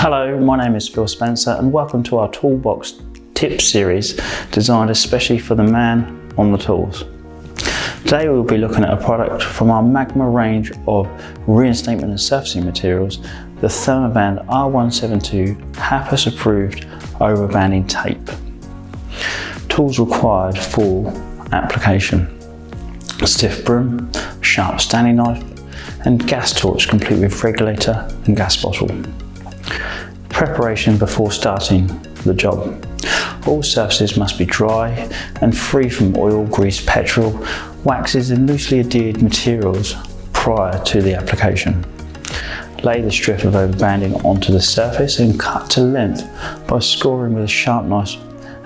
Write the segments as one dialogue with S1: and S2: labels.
S1: Hello, my name is Phil Spencer and welcome to our Toolbox Tip series designed especially for the man on the tools. Today we'll be looking at a product from our Magma range of reinstatement and surfacing materials, the ThermaBand R172 HAPAS approved overbanding tape. Tools required for application: a stiff broom, sharp Stanley knife and gas torch complete with regulator and gas bottle. Preparation before starting the job. All surfaces must be dry and free from oil, grease, petrol, waxes and loosely adhered materials prior to the application. Lay the strip of overbanding onto the surface and cut to length by scoring with a sharp knife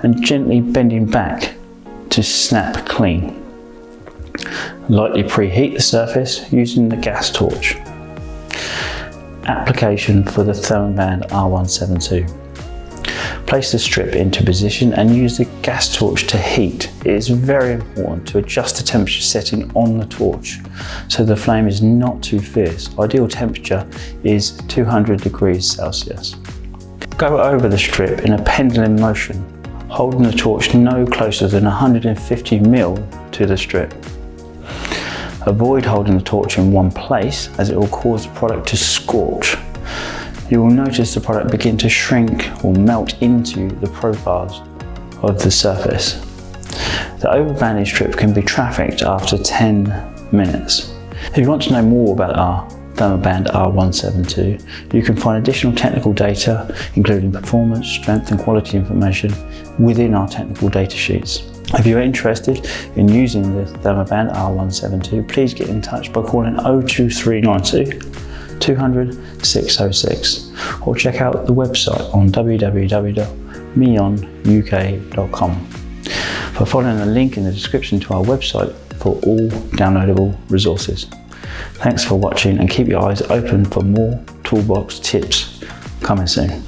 S1: and gently bending back to snap clean. Lightly preheat the surface using the gas torch. Application for the ThermaBand R172. Place the strip into position and use the gas torch to heat. It is very important to adjust the temperature setting on the torch so the flame is not too fierce. Ideal temperature is 200 degrees Celsius. Go over the strip in a pendulum motion, holding the torch no closer than 150 ml to the strip. Avoid holding the torch in one place as it will cause the product to scorch. You will notice the product begin to shrink or melt into the profiles of the surface. The overbanding strip can be trafficked after 10 minutes. If you want to know more about our ThermaBand R172, you can find additional technical data, including performance, strength and quality information within our technical data sheets. If you're interested in using the ThermaBand R172, please get in touch by calling 02392 200 606 or check out the website on www.meonuk.com. by following the link in the description to our website for all downloadable resources. Thanks for watching and keep your eyes open for more Toolbox tips coming soon.